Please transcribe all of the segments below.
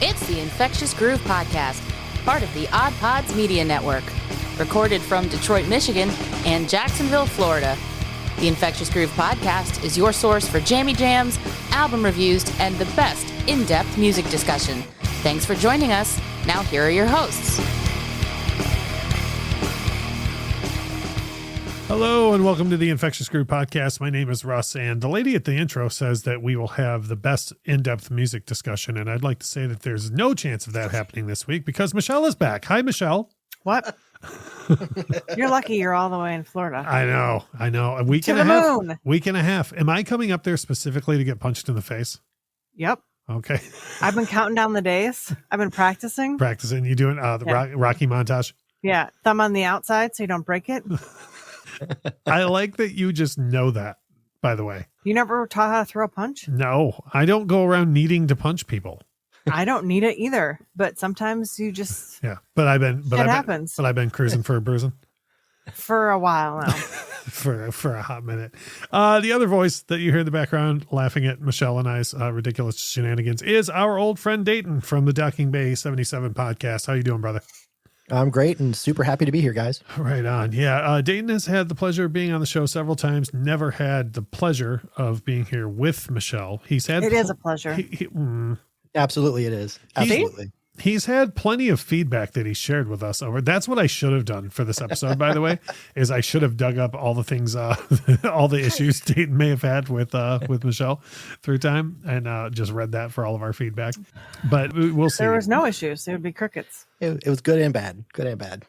It's the Infectious Groove Podcast, part of the Odd Pods Media Network. Recorded from Detroit, Michigan, and Jacksonville, Florida. The Infectious Groove Podcast is your source for Jammy Jams, album reviews, and the best in-depth music discussion. Thanks for joining us. Now here are your hosts. Hello and welcome to the Infectious Groove Podcast. My name is Russ, and the lady at the intro says that we will have the best in-depth music discussion, and I'd like to say that there's no chance of that happening this week because Michelle is back. Hi, Michelle. What? You're lucky you're all the way in Florida. I know. A week and a half. Week and a half. Am I coming up there specifically to get punched in the face? Yep. Okay. I've been counting down the days. I've been practicing. You doing the Rocky montage? Yeah. Thumb on the outside so you don't break it. I like that you just know that, by the way. You never taught how to throw a punch? No, I don't go around needing to punch people. I don't need it either, but sometimes you just... Yeah, but I've been cruising for a bruising. For a while now. for a hot minute. The other voice that you hear in the background laughing at Michelle and I's ridiculous shenanigans is our old friend Dayton from the Docking Bay 77 podcast. How you doing, brother? I'm great and super happy to be here, guys. Right on. Yeah. Dayton has had the pleasure of being on the show several times. Never had the pleasure of being here with Michelle. It is a pleasure. Absolutely, it is. Absolutely. He's had plenty of feedback that he shared with us over. That's what I should have done for this episode, by the way, is I should have dug up all the things, all the issues Dayton may have had with Michelle through time and just read that for all of our feedback. But we'll see. There was no issues. It would be crickets. It was good and bad. Good and bad.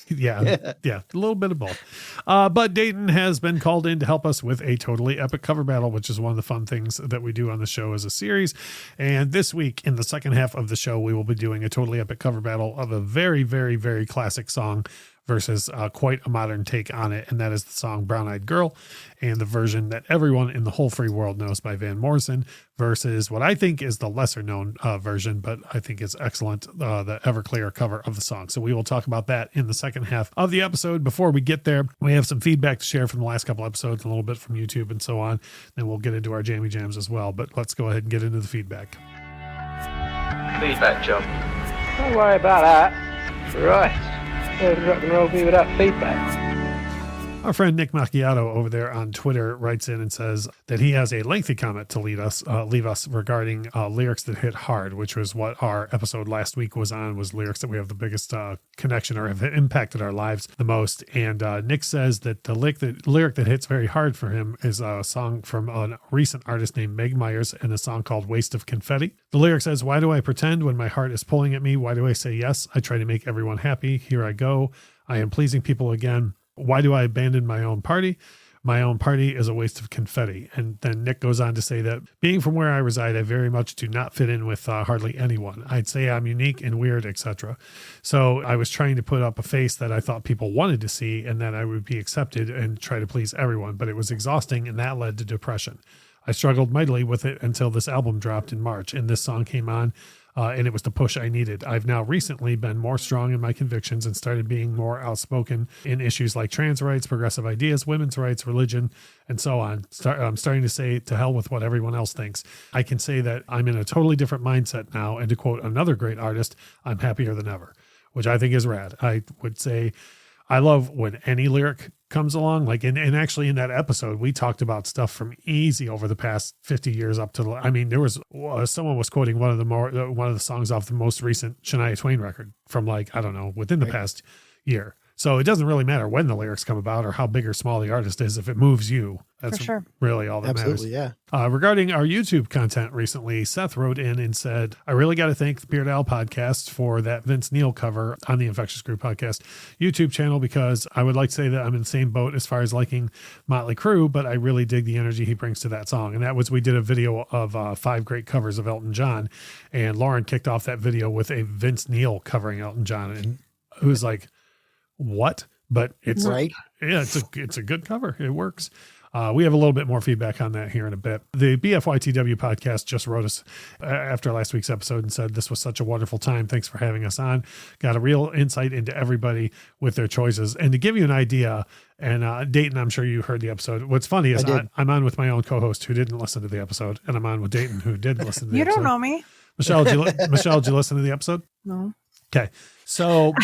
Yeah. A little bit of both. But Dayton has been called in to help us with a totally epic cover battle, which is one of the fun things that we do on the show as a series. And this week, in the second half of the show, we will be doing a totally epic cover battle of a very, very, very classic song versus quite a modern take on it. And that is the song Brown Eyed Girl and the version that everyone in the whole free world knows by Van Morrison versus what I think is the lesser known version, but I think it's excellent, the Everclear cover of the song. So we will talk about that in the second half of the episode. Before we get there, we have some feedback to share from the last couple episodes, a little bit from YouTube and so on. Then we'll get into our Jammy Jams as well, but let's go ahead and get into the feedback. Feedback, John. Don't worry about that. Right. Rock and roll me with that feedback. Our friend Nick Macchiato over there on Twitter writes in and says that he has a lengthy comment to leave us regarding lyrics that hit hard, which was what our episode last week was on, was lyrics that we have the biggest connection or have impacted our lives the most. And Nick says that the lyric that hits very hard for him is a song from a recent artist named Meg Myers and a song called Waste of Confetti. The lyric says, "Why do I pretend when my heart is pulling at me? Why do I say yes? I try to make everyone happy. Here I go. I am pleasing people again. Why do I abandon my own party? My own party is a waste of confetti." And then Nick goes on to say that being from where I reside, I very much do not fit in with hardly anyone. I'd say I'm unique and weird, etc. So I was trying to put up a face that I thought people wanted to see and that I would be accepted and try to please everyone. But it was exhausting and that led to depression. I struggled mightily with it until this album dropped in March and this song came on. And it was the push I needed. I've now recently been more strong in my convictions and started being more outspoken in issues like trans rights, progressive ideas, women's rights, religion, and so on. I'm starting to say to hell with what everyone else thinks. I can say that I'm in a totally different mindset now. And to quote another great artist, I'm happier than ever, which I think is rad. I would say I love when any lyric comes along, like and actually in that episode we talked about stuff from easy over the past 50 years up to there was someone was quoting one of the songs off the most recent Shania Twain record from within the past year. So it doesn't really matter when the lyrics come about or how big or small the artist is. If it moves you, that's really all that matters. Yeah. Regarding our YouTube content recently, Seth wrote in and said, "I really got to thank the Beard Owl podcast for that Vince Neil cover on the Infectious Groove Podcast YouTube channel because I would like to say that I'm in the same boat as far as liking Motley Crue, but I really dig the energy he brings to that song." And that was, we did a video of 5 great covers of Elton John, and Lauren kicked off that video with a Vince Neil covering Elton John, and it was like, what? But it's right. It's a good cover. It works. We have a little bit more feedback on that here in a bit. The BFYTW podcast just wrote us after last week's episode and said, "This was such a wonderful time. Thanks for having us on. Got a real insight into everybody with their choices." And to give you an idea, and Dayton, I'm sure you heard the episode. What's funny is I'm on with my own co-host who didn't listen to the episode, and I'm on with Dayton who did listen to the episode. You don't know me. Michelle, Michelle, did you listen to the episode? No. Okay. So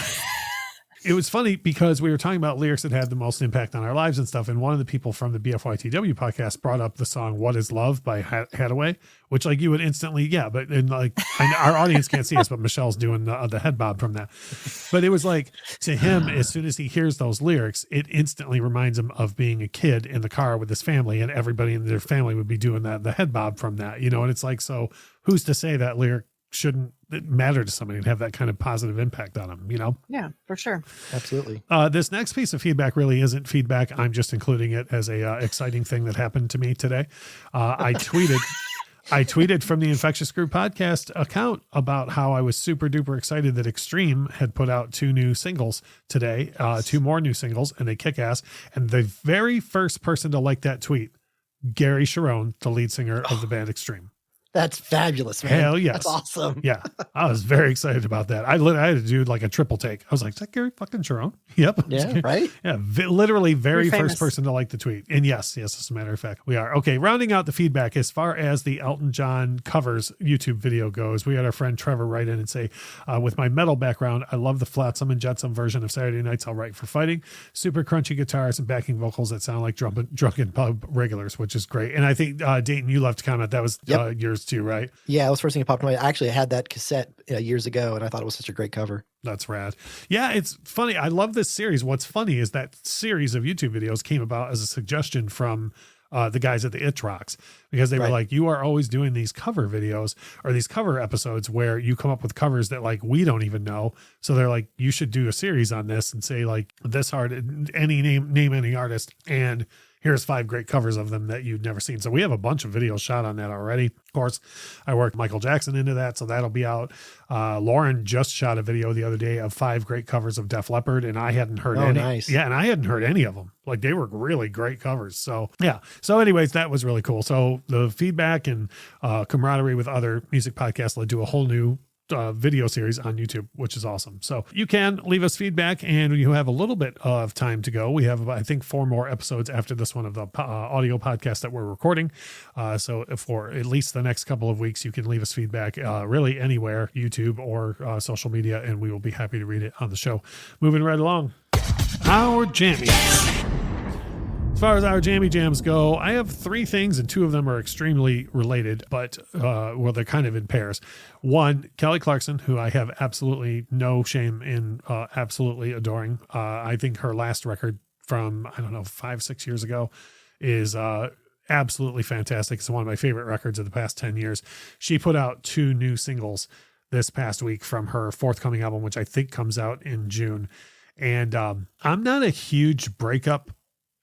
it was funny because we were talking about lyrics that had the most impact on our lives and stuff. And one of the people from the BFYTW podcast brought up the song "What Is Love" by Hathaway, which like you would instantly, but in like our audience can't see us, but Michelle's doing the head bob from that. But it was like to him, as soon as he hears those lyrics, it instantly reminds him of being a kid in the car with his family, and everybody in their family would be doing the head bob from that, and it's like, so who's to say that lyric shouldn't matter to somebody and have that kind of positive impact on them, Yeah, for sure. Absolutely. This next piece of feedback really isn't feedback. I'm just including it as a exciting thing that happened to me today. I tweeted from the Infectious Groove Podcast account about how I was super duper excited that Extreme had put out 2 new singles today, 2 more new singles, and they kick ass. And the very first person to like that tweet, Gary Sharon, the lead singer of the band Extreme. That's fabulous, man. Hell yes. That's awesome. Yeah. I was very excited about that. I had to do like a triple take. I was like, is that Gary fucking Sharon? Yep. Yeah, right? Yeah. Literally very You're first person to like the tweet. And yes, as a matter of fact, we are. Okay. Rounding out the feedback, as far as the Elton John covers YouTube video goes, we had our friend Trevor write in and say, with my metal background, I love the Flotsam and Jetsam version of Saturday Night's All Right for Fighting. Super crunchy guitars and backing vocals that sound like drunken pub regulars, which is great. And I think, Dayton, you left a comment. That was yours too, right? Yeah, that was the first thing that popped in my mind. Actually, I had that cassette years ago, and I thought it was such a great cover. That's rad. Yeah, it's funny. I love this series. What's funny is that series of YouTube videos came about as a suggestion from the guys at the Itch Rocks, because they were like, you are always doing these cover videos or these cover episodes where you come up with covers that like we don't even know. So they're like, you should do a series on this and say like this name any artist, and here's 5 great covers of them that you've never seen. So we have a bunch of videos shot on that already. Of course, I worked Michael Jackson into that, so that'll be out. Lauren just shot a video the other day of 5 great covers of Def Leppard, and I hadn't heard any. Nice. Yeah, and I hadn't heard any of them. Like, they were really great covers. So yeah. So anyways, that was really cool. So the feedback and camaraderie with other music podcasts led to a whole new video series on YouTube, which is awesome. So you can leave us feedback, and you have a little bit of time to go. We have, I think, 4 more episodes after this one of the audio podcast that we're recording. So for at least the next couple of weeks, you can leave us feedback really anywhere, YouTube or social media, and we will be happy to read it on the show. Moving right along. Our jammies. As far as our Jammy Jams go, I have 3 things, and 2 of them are extremely related, but they're kind of in pairs. 1, Kelly Clarkson, who I have absolutely no shame in absolutely adoring. I think her last record from, 5-6 years ago is absolutely fantastic. It's one of my favorite records of the past 10 years. She put out 2 new singles this past week from her forthcoming album, which I think comes out in June. And I'm not a huge breakup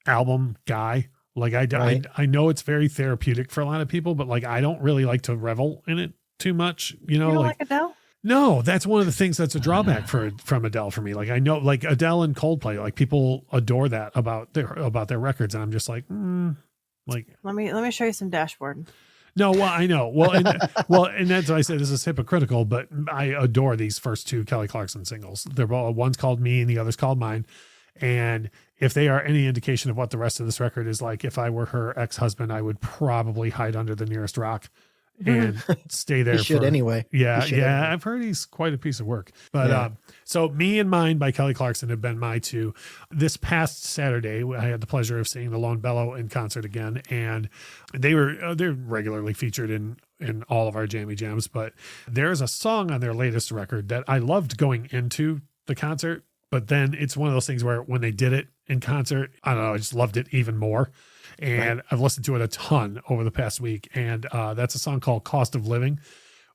album guy. Like I know it's very therapeutic for a lot of people, but like I don't really like to revel in it too much. You don't like Adele? No, that's one of the things that's a drawback from Adele for me. Like I know, like Adele and Coldplay, like people adore that about their records, and I'm just like, like let me show you some dashboard. No, well, I know. Well, and that's why I say this is hypocritical, but I adore these first 2 Kelly Clarkson singles. They're both, one's called Me and the other's called Mine. And if they are any indication of what the rest of this record is like, if I were her ex-husband, I would probably hide under the nearest rock and stay there. He should anyway. Yeah. Yeah. I've heard he's quite a piece of work, but, so Me and Mine by Kelly Clarkson have been my 2. This past Saturday, I had the pleasure of seeing the Lone Bellow in concert again, and they're regularly featured in all of our Jammy Jams, but there's a song on their latest record that I loved going into the concert. But then it's one of those things where when they did it in concert, I don't know, I just loved it even more. And I've listened to it a ton over the past week. And that's a song called Cost of Living,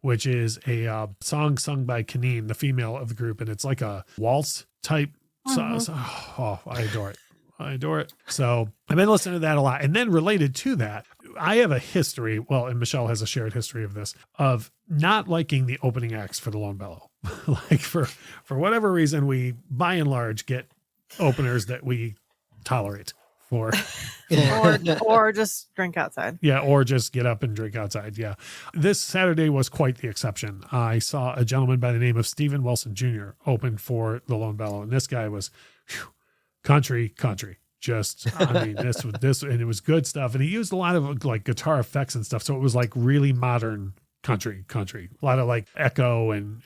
which is a song sung by Kaneen, the female of the group. And it's like a waltz type song. Oh, I adore it. I adore it. So I've been listening to that a lot. And then related to that, I have a history, and Michelle has a shared history of this, of not liking the opening acts for the Lone Bellow. Like for whatever reason, we by and large get openers that we tolerate for. or just drink outside. Yeah, or just get up and drink outside. Yeah. This Saturday was quite the exception. I saw a gentleman by the name of Stephen Wilson Jr. open for the Lone Bellow, and this guy was country. Just, I mean, this, and it was good stuff. And he used a lot of like guitar effects and stuff. So it was like really modern country, a lot of like echo and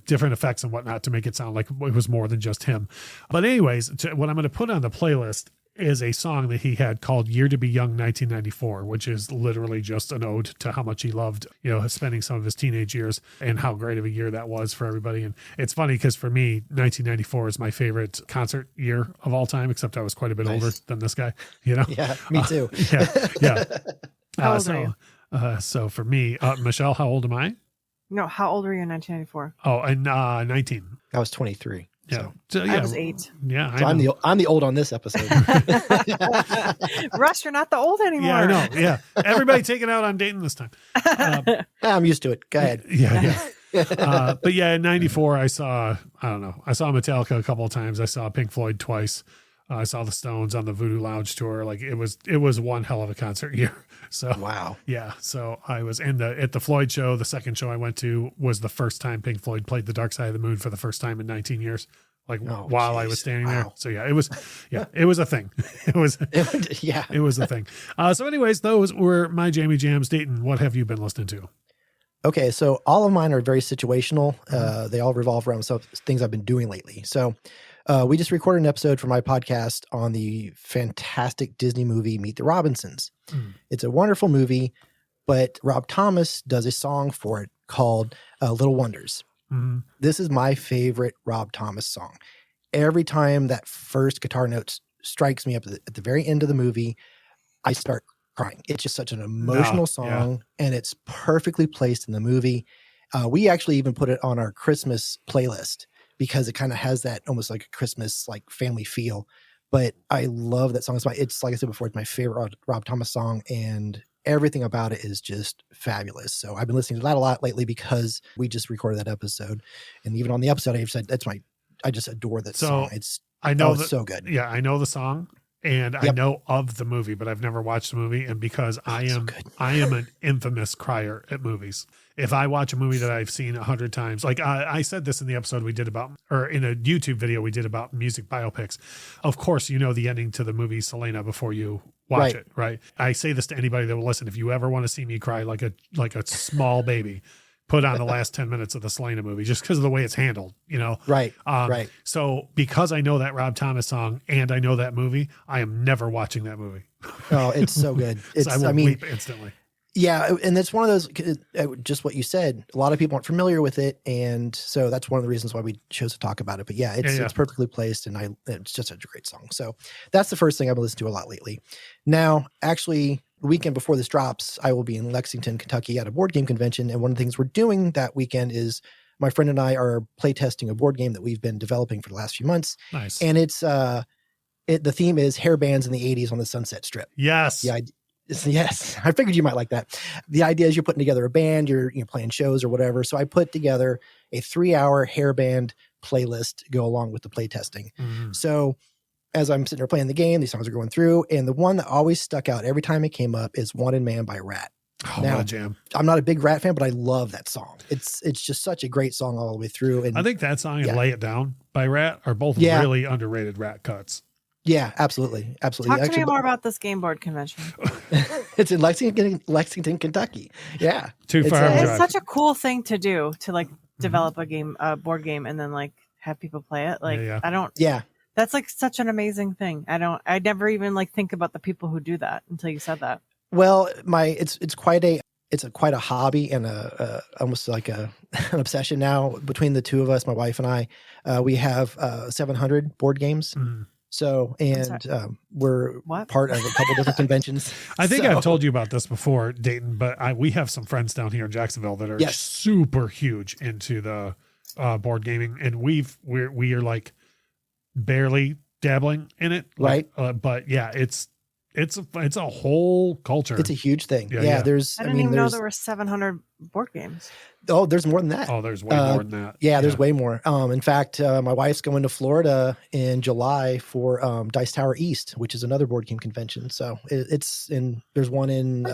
different effects and whatnot to make it sound like it was more than just him. But anyways, what I'm going to put on the playlist is a song that he had called Year to Be Young 1994, which is literally just an ode to how much he loved, spending some of his teenage years and how great of a year that was for everybody. And it's funny because for me, 1994 is my favorite concert year of all time, except I was quite a bit older than this guy, Yeah, me too. Yeah. How old are you? So for me, Michelle, how old am I? No, how old were you in 1994? Oh, and 19. I was 23. Yeah. I was 8. Yeah. So I'm the old on this episode. Russ, you're not the old anymore. Yeah, I know. Yeah. Everybody take it out on Dayton this time. I'm used to it. Go ahead. Yeah. But yeah, in 94, I saw Metallica a couple of times. I saw Pink Floyd twice. I saw the Stones on the Voodoo Lounge tour. Like it was one hell of a concert year. So wow. Yeah. So I was at the Floyd show. The second show I went to was the first time Pink Floyd played The Dark Side of the Moon for the first time in 19 years. I was standing there. So yeah, it was a thing. It was a thing. So anyways, those were my Jammy Jams. Dayton, what have you been listening to? Okay, so all of mine are very situational. They all revolve around some things I've been doing lately. So we just recorded an episode for my podcast on the fantastic Disney movie Meet the Robinsons. It's a wonderful movie, but Rob Thomas does a song for it called Little Wonders. This is my favorite Rob Thomas song. Every time that first guitar note strikes me up at the very end of the movie, I start crying. It's just such an emotional song, and it's perfectly placed in the movie. We actually even put it on our Christmas playlist because it kind of has that almost like a Christmas like family feel. But I love that song. It's like I said before, it's my favorite Rob Thomas song, and everything about it is just fabulous. So I've been listening to that a lot lately because we just recorded that episode, and even on the episode, I've said I just adore that song. It's so good. Yeah, I know the song. And I know of the movie, but I've never watched the movie. And because I am an infamous crier at movies. If I watch a movie that I've seen 100 times, like I said this in the episode we did about, or in a YouTube video we did about music biopics. Of course, you know the ending to the movie Selena before you watch it, right? I say this to anybody that will listen. If you ever want to see me cry like a small baby, put on the last 10 minutes of the Selena movie just because of the way it's handled, Right. So because I know that Rob Thomas song and I know that movie, I am never watching that movie. Oh, it's so good. I will weep instantly. Yeah. And it's one of those, just what you said, a lot of people aren't familiar with it. And so that's one of the reasons why we chose to talk about it. But it's perfectly placed, and it's just such a great song. So that's the first thing I've listened to a lot lately. Now, actually, the weekend before this drops, I will be in Lexington, Kentucky at a board game convention. And one of the things we're doing that weekend is my friend and I are play testing a board game that we've been developing for the last few months. Nice. And it's the theme is hair bands in the 80s on the Sunset Strip. Yes. Yes. I figured you might like that. The idea is you're putting together a band, you're playing shows or whatever. So I put together a 3-hour hair band playlist to go along with the play testing. So as I'm sitting there playing the game, these songs are going through, and the one that always stuck out every time it came up is Wanted Man by Rat. Oh, now, what a jam. I'm not a big Rat fan, but I love that song. It's just such a great song all the way through. And I think that song and Lay It Down by Rat are both really underrated Rat cuts. Yeah, absolutely. Talk to me more about this game board convention. It's in Lexington, Kentucky. Yeah. It's such a cool thing to do, to develop a board game and then have people play it. That's such an amazing thing. I never even think about the people who do that until you said that. Well, it's quite a hobby and almost like an obsession now between the two of us, my wife and I. We have 700 board games. So, and we're part of a couple different conventions. I think I've told you about this before, Dayton, but we have some friends down here in Jacksonville that are super huge into the board gaming, and we are barely dabbling in it, right? But yeah, it's a whole culture. It's a huge thing. Yeah. I didn't even know there were 700 board games. Oh, there's more than that. Oh, there's way more than that. Yeah, there's way more. In fact, my wife's going to Florida in July for Dice Tower East, which is another board game convention. So there's one in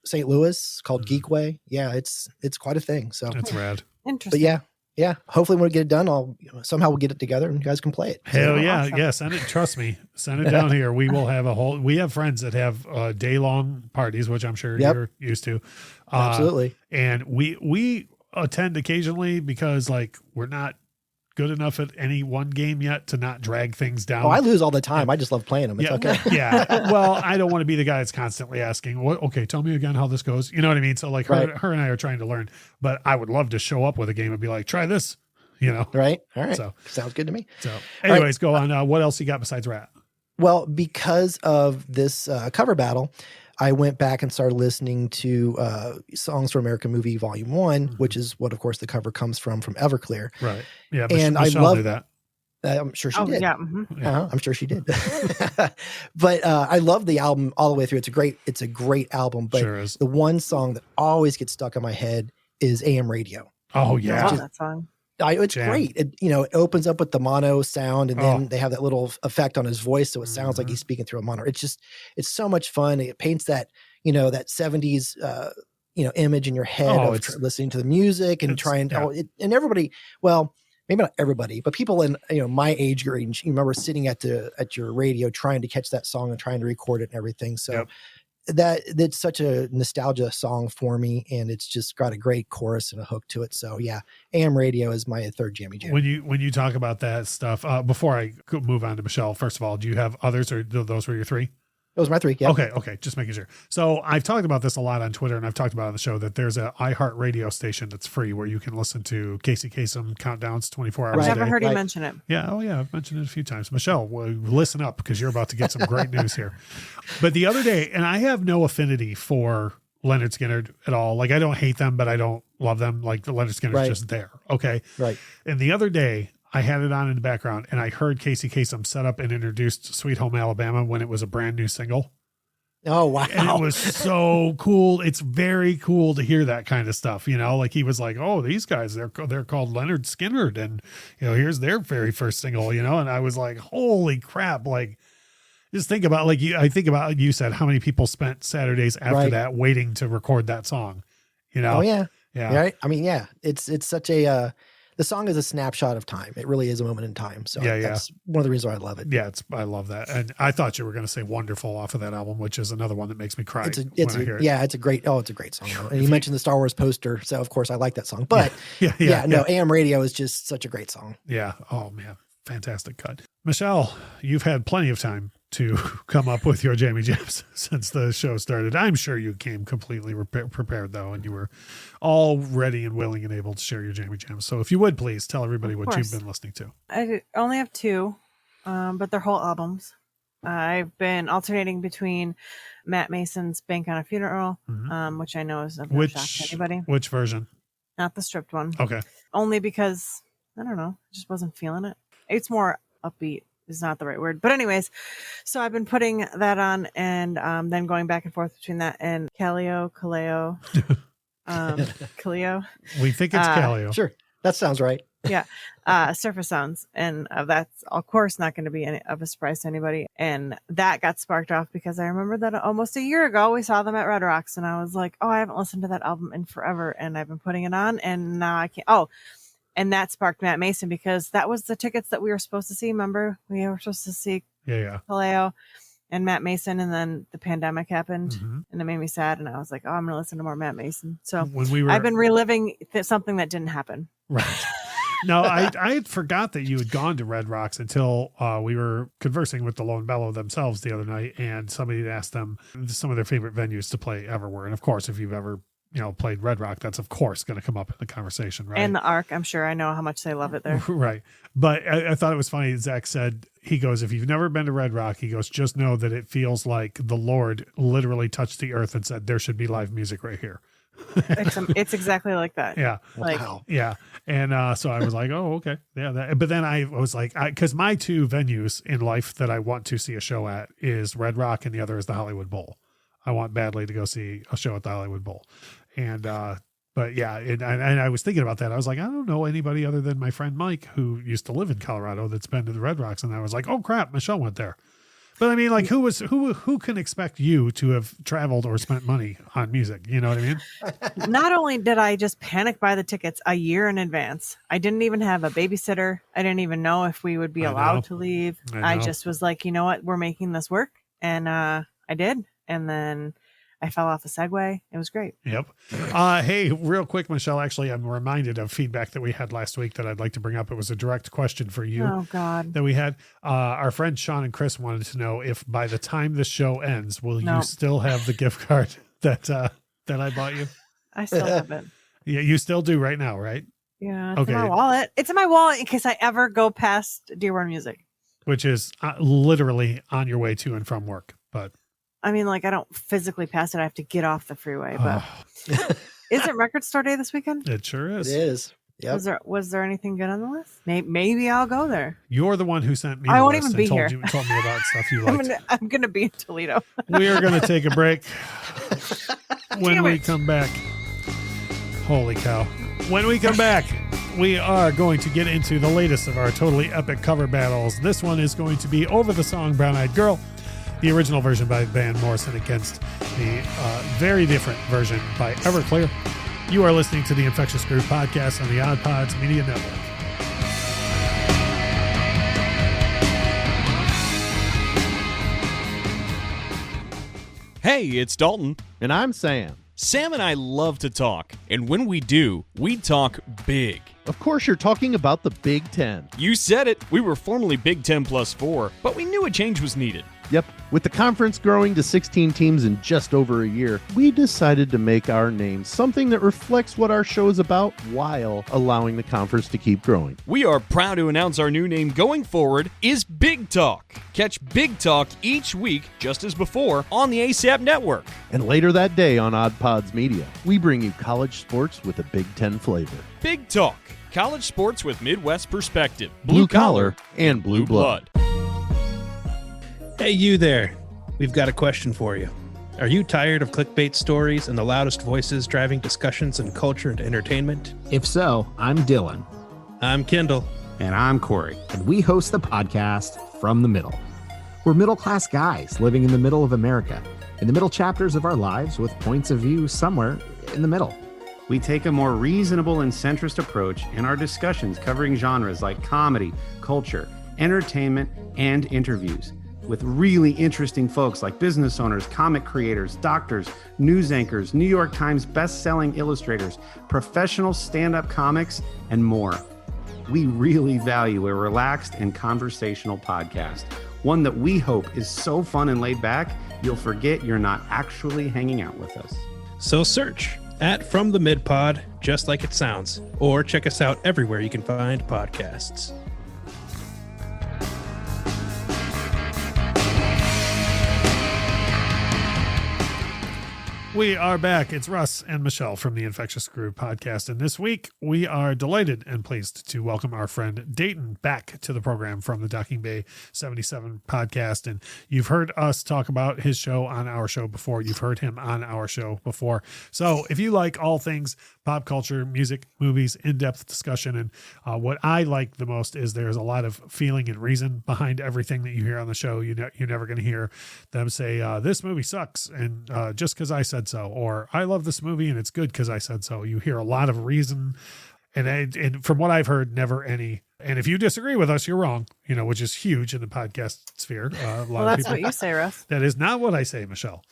St. Louis called Geekway. Yeah, it's quite a thing. So that's rad. Interesting. But yeah, hopefully when we get it done, somehow we'll get it together and you guys can play it. Hell yeah. Awesome. Yeah. Send it. Trust me. Send it down here. We will have we have friends that have day-long parties, which I'm sure you're used to. Absolutely. And we attend occasionally because like we're not good enough at any one game yet to not drag things down. Oh, I lose all the time. I just love playing them. It's okay. Yeah. Well, I don't want to be the guy that's constantly asking, okay, tell me again how this goes. You know what I mean? So like her and I are trying to learn, but I would love to show up with a game and be like, try this, Right. All right. So sounds good to me. So anyways, go on. What else you got besides Rat? Well, because of this cover battle, I went back and started listening to Songs for American Movie Volume 1, which is what, of course, the cover comes from Everclear. Right. Yeah. And Michelle I love that. I'm sure she did. Yeah. Mm-hmm. I'm sure she did. But I love the album all the way through. It's a great album. But sure is. The one song that always gets stuck in my head is AM Radio. Oh, yeah. I love that song. It's great. It opens up with the mono sound, and then they have that little effect on his voice, so it sounds like he's speaking through a mono. It's so much fun. It paints that that 70s image in your head of listening to the music and trying. And everybody, well, maybe not everybody, but people in my age range, you remember sitting at your radio trying to catch that song and trying to record it and everything. So. That's such a nostalgia song for me, and it's just got a great chorus and a hook to it. So yeah, AM Radio is my third Jammy Jam. When you talk about that stuff, before I move on to Michelle, first of all, do you have others, or those were your three? Those were my three. Yeah. Okay. Just making sure. So I've talked about this a lot on Twitter, and I've talked about it on the show that there's a iHeart radio station that's free where you can listen to Casey Kasem countdowns 24 hours a day. I've never heard you mention it. Yeah. Oh yeah. I've mentioned it a few times. Michelle, listen up because you're about to get some great news here. But the other day, and I have no affinity for Leonard Skinner at all. Like I don't hate them, but I don't love them. Like the Leonard Skinner's just there. Okay. Right. And the other day, I had it on in the background, and I heard Casey Kasem set up and introduced Sweet Home Alabama when it was a brand new single. Oh, wow. And it was so cool. It's very cool to hear that kind of stuff. Like he was like, oh, these guys, they're called Leonard Skinner. And, here's their very first single, and I was like, holy crap. Like, just think about, you said how many people spent Saturdays after that waiting to record that song, Oh, yeah. Yeah. Right. I mean, yeah, it's such a, the song is a snapshot of time. It really is a moment in time. So that's one of the reasons why I love it. Yeah, I love that. And I thought you were going to say Wonderful off of that album, which is another one that makes me cry. It's a great song. And you mentioned the Star Wars poster. So of course I like that song, but AM Radio is just such a great song. Yeah. Oh man. Fantastic cut. Michelle, you've had plenty of time to come up with your Jammy Jams since the show started. I'm sure you came completely prepared though, and you were all ready and willing and able to share your Jammy Jams. So if you would please tell everybody what you've been listening to. I only have two, but they're whole albums. I've been alternating between Matt Mason's Bank on a Funeral, which I know is no shock to anybody. Which version? Not the stripped one. Okay. Only because, I don't know, I just wasn't feeling it. It's more upbeat is not the right word. But anyways, so I've been putting that on and then going back and forth between that and Kaleo. Kaleo. We think it's Kaleo. Sure. That sounds right. Yeah. Surface Sounds. And that's, of course, not going to be any of a surprise to anybody. And that got sparked off because I remember that almost a year ago, we saw them at Red Rocks and I was like, oh, I haven't listened to that album in forever. And I've been putting it on and now I can't. Oh, and that sparked Matt Mason because that was the tickets that we were supposed to see. Remember, we were supposed to see Kaleo and Matt Mason, and then the pandemic happened, and it made me sad. And I was like, "Oh, I'm going to listen to more Matt Mason." So I've been reliving something that didn't happen. Right. No, I had forgot that you had gone to Red Rocks until we were conversing with the Lone Bellow themselves the other night, and somebody had asked them some of their favorite venues to play ever were. And of course, if you've ever played Red Rock, that's of course going to come up in the conversation, right? And the Arc, I'm sure I know how much they love it there. Right. But I thought it was funny. Zach said, he goes, if you've never been to Red Rock, he goes, just know that it feels like the Lord literally touched the earth and said, there should be live music right here. It's exactly like that. Yeah. Like, wow. Yeah. And so I was like, oh, okay. Yeah. But then I was like, because my two venues in life that I want to see a show at is Red Rock and the other is the Hollywood Bowl. I want badly to go see a show at the Hollywood Bowl. And, but yeah, and I was thinking about that. I was like, I don't know anybody other than my friend Mike, who used to live in Colorado, that's been to the Red Rocks. And I was like, oh crap, Michelle went there. But I mean, like, who can expect you to have traveled or spent money on music? You know what I mean? Not only did I just panic buy the tickets a year in advance, I didn't even have a babysitter. I didn't even know if we would be allowed to leave. I just was like, you know what? We're making this work. And I did. And then I fell off a Segway. It was great. Yep. Hey, real quick, Michelle, actually, I'm reminded of feedback that we had last week that I'd like to bring up. It was a direct question for you. Oh, God. That we had. Our friends Sean and Chris wanted to know if by the time this show ends, will you still have the gift card that I bought you? I still have it. Yeah, you still do right now, right? Yeah, it's in my wallet. It's in my wallet in case I ever go past Dearborn Music. Which is literally on your way to and from work. But I mean, like, I don't physically pass it. I have to get off the freeway. But isn't Record Store Day this weekend? It sure is. It is. Yep. Was there anything good on the list? Maybe I'll go there. You're the one who sent me. I won't even be here. Told me about stuff you liked. I'm gonna be in Toledo. We are gonna take a break. When we come back, holy cow! When we come back, we are going to get into the latest of our totally epic cover battles. This one is going to be over the song "Brown Eyed Girl," the original version by the band Morrison against the very different version by Everclear. You are listening to the Infectious Groove Podcast on the Odd Pods Media Network. Hey, it's Dalton. And I'm Sam. Sam and I love to talk, and when we do, we talk big. Of course, you're talking about the Big Ten. You said it. We were formerly Big Ten plus 4, but we knew a change was needed. Yep. With the conference growing to 16 teams in just over a year, we decided to make our name something that reflects what our show is about while allowing the conference to keep growing. We are proud to announce our new name going forward is Big Talk. Catch Big Talk each week, just as before, on the ASAP Network. And later that day on Odd Pods Media, we bring you college sports with a Big Ten flavor. Big Talk. College sports with Midwest perspective. Blue collar and blue blood. Hey, you there. We've got a question for you. Are you tired of clickbait stories and the loudest voices driving discussions in culture and entertainment? If so, I'm Dylan. I'm Kendall. And I'm Corey. And we host the podcast From the Middle. We're middle-class guys living in the middle of America, in the middle chapters of our lives with points of view somewhere in the middle. We take a more reasonable and centrist approach in our discussions covering genres like comedy, culture, entertainment, and interviews, with really interesting folks like business owners, comic creators, doctors, news anchors, New York Times best-selling illustrators, professional stand-up comics, and more. We really value a relaxed and conversational podcast, one that we hope is so fun and laid back, you'll forget you're not actually hanging out with us. So search at From the Mid Pod, just like it sounds, or check us out everywhere you can find podcasts. We are back. It's Russ and Michelle from the Infectious Groove Podcast. And this week, we are delighted and pleased to welcome our friend Dayton back to the program from the Docking Bay 77 podcast. And you've heard us talk about his show on our show before. You've heard him on our show before. So if you like all things pop culture, music, movies, in-depth discussion, and what I like the most is there's a lot of feeling and reason behind everything that you hear on the show. You're never going to hear them say, this movie sucks, and just because I said so, or I love this movie and it's good because I said so. You hear a lot of reason, and from what I've heard, never any. And if you disagree with us, you're wrong, which is huge in the podcast sphere. Well, that's what you say, Russ. That is not what I say, Michelle.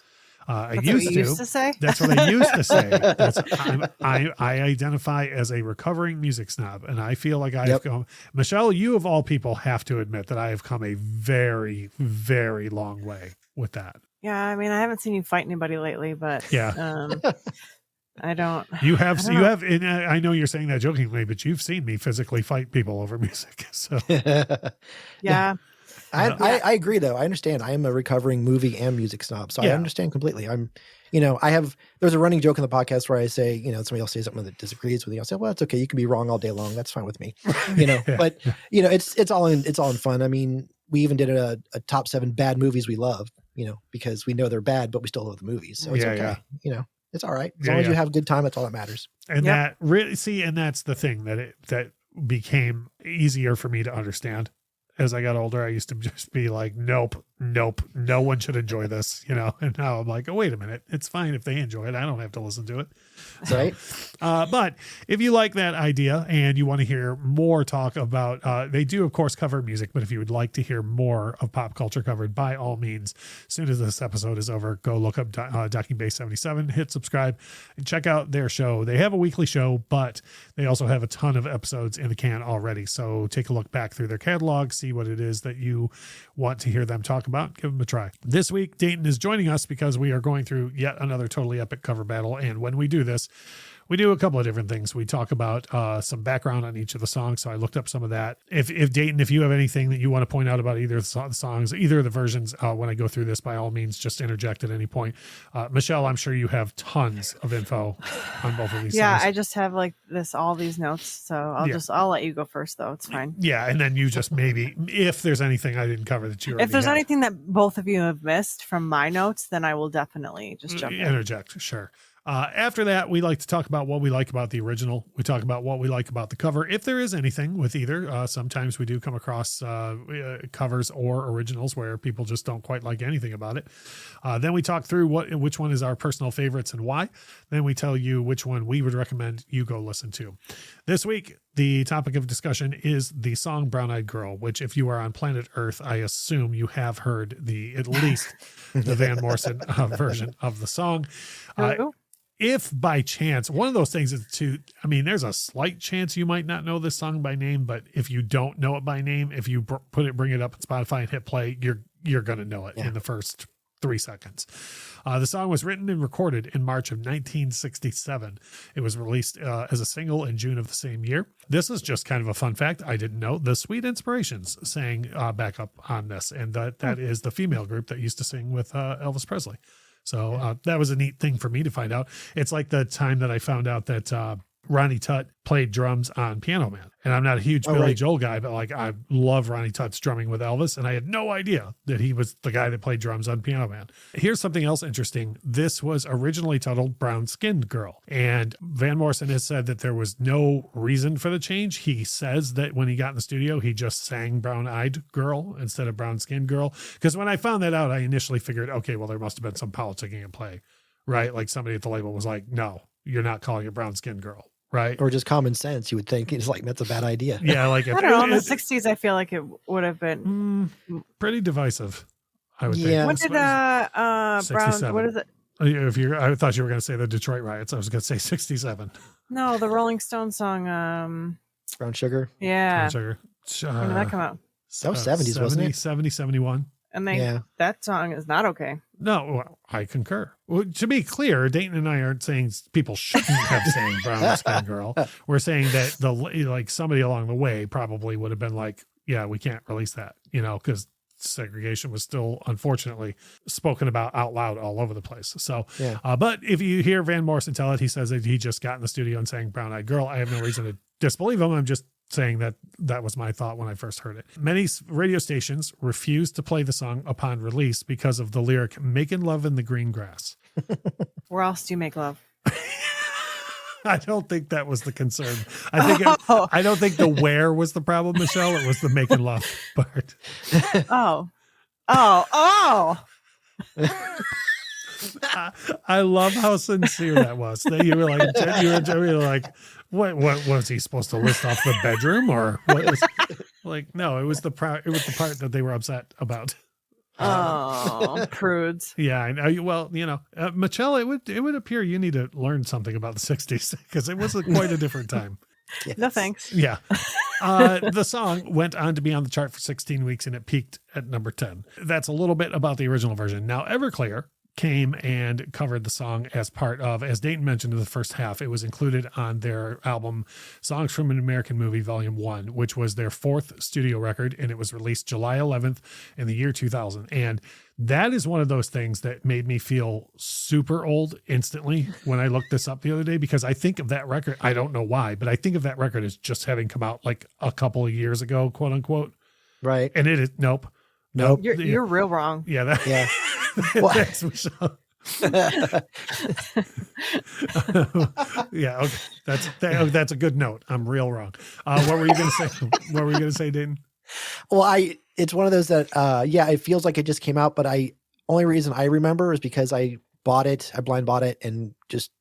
That's what you used to say? That's what I used to say. I identify as a recovering music snob, and I feel like I have come. Michelle, you of all people have to admit that I have come a very, very long way with that. Yeah, I mean, I haven't seen you fight anybody lately, but yeah, I don't. You have. And I know you're saying that jokingly, but you've seen me physically fight people over music. So yeah. I agree though. I understand. I am a recovering movie and music snob, so I understand completely. There's a running joke in the podcast where I say, somebody else says something that disagrees with you. I'll say, well, it's okay. You can be wrong all day long. That's fine with me. But it's all in fun. I mean, we even did a top 7 bad movies we love, because we know they're bad, but we still love the movies. So it's okay. It's all right. As long as you have a good time, that's all that matters. And that really, and that's the thing that became easier for me to understand. As I got older, I used to just be like, nope, nope, no one should enjoy this, you know. And now I'm like, oh, wait a minute, it's fine if they enjoy it. I don't have to listen to it. Right. But if you like that idea and you want to hear more talk about, they do, of course, cover music, but if you would like to hear more of pop culture covered, by all means, as soon as this episode is over, go look up Docking Bay 77, hit subscribe, and check out their show. They have a weekly show, but they also have a ton of episodes in the can already. So take a look back through their catalog, see what it is that you want to hear them talk about, give them a try. This week, Dayton is joining us because we are going through yet another totally epic cover battle. And when we do this, we do a couple of different things. We talk about some background on each of the songs. So I looked up some of that. If Dayton, if you have anything that you want to point out about either the songs, either of the versions, when I go through this, by all means, just interject at any point. Michelle, I'm sure you have tons of info on both of these songs. I just have like all these notes. So I'll let you go first though. It's fine. Yeah. And then you just maybe, if there's anything I didn't cover that you if there's anything that both of you have missed from my notes, then I will definitely just jump in. Interject. Sure. After that, we like to talk about what we like about the original. We talk about what we like about the cover, if there is anything with either. Sometimes we do come across covers or originals where people just don't quite like anything about it. Then we talk through which one is our personal favorites and why. Then we tell you which one we would recommend you go listen to. This week, the topic of discussion is the song Brown Eyed Girl, which if you are on planet Earth, I assume you have heard at least the Van Morrison version of the song. If by chance, one of those things is there's a slight chance you might not know this song by name, but if you don't know it by name, if you bring it up on Spotify and hit play, you're going to know it in the first 3 seconds. The song was written and recorded in March of 1967. It was released as a single in June of the same year. This is just kind of a fun fact I didn't know. The Sweet Inspirations sang backup on this, and that is the female group that used to sing with Elvis Presley. So that was a neat thing for me to find out. It's like the time that I found out that Ronnie Tutt played drums on Piano Man. And I'm not a huge Billy Joel guy, but like I love Ronnie Tutt's drumming with Elvis. And I had no idea that he was the guy that played drums on Piano Man. Here's something else interesting. This was originally titled Brown Skinned Girl. And Van Morrison has said that there was no reason for the change. He says that when he got in the studio, he just sang Brown Eyed Girl instead of Brown Skinned Girl. Because when I found that out, I initially figured, okay, well, there must have been some politicking in play, right? Like somebody at the label was like, no, you're not calling it Brown Skinned Girl. Right. Or just common sense. You would think it's like, that's a bad idea. Yeah. Like, I don't know. In the 60s, I feel like it would have been pretty divisive. I would think. When did Brown, what is it? I thought you were going to say the Detroit riots. I was going to say 67. No, the Rolling Stones song. Brown Sugar. Yeah. Brown Sugar. When did that come out? That was 70s, wasn't it? 70, 71. And that song is not okay. No, well, I concur. Well, to be clear, Dayton and I aren't saying people shouldn't have sang Brown Skin Girl. We're saying that somebody along the way probably would have been like, yeah, we can't release that, because segregation was still unfortunately spoken about out loud all over the place. So, but if you hear Van Morrison tell it, he says that he just got in the studio and sang Brown Eyed Girl. I have no reason to disbelieve him. I'm just saying that was my thought when I first heard it. Many radio stations refused to play the song upon release because of the lyric "making love in the green grass." Where else do you make love? I don't think that was the concern. I don't think the where was the problem, Michelle. It was the making love part. Oh. I love how sincere that was. That you were like, what was he supposed to list off the bedroom, or what was like? No, it was the part that they were upset about. Oh, prudes. Yeah, I know. Well, Michelle, it would appear you need to learn something about the 60s because it was quite a different time. Yes. No thanks. Yeah. The song went on to be on the chart for 16 weeks and it peaked at number 10. That's a little bit about the original version. Now, Everclear came and covered the song as part of, as Dayton mentioned in the first half, it was included on their album Songs from an American Movie Volume 1, which was their 4th studio record, and it was released July 11th in the year 2000. And that is one of those things that made me feel super old instantly when I looked this up the other day, because I think of that record, I don't know why, but I think of that record as just having come out like a couple of years ago, quote unquote. Right. And it is, nope. You're real wrong. Yeah. Yeah. Thanks, Michelle. Yeah, okay. That's a good note. I'm real wrong. What were you going to say? What were you going to say, Dayton? Well, it's one of those that, it feels like it just came out, but only reason I remember is because I blind bought it and just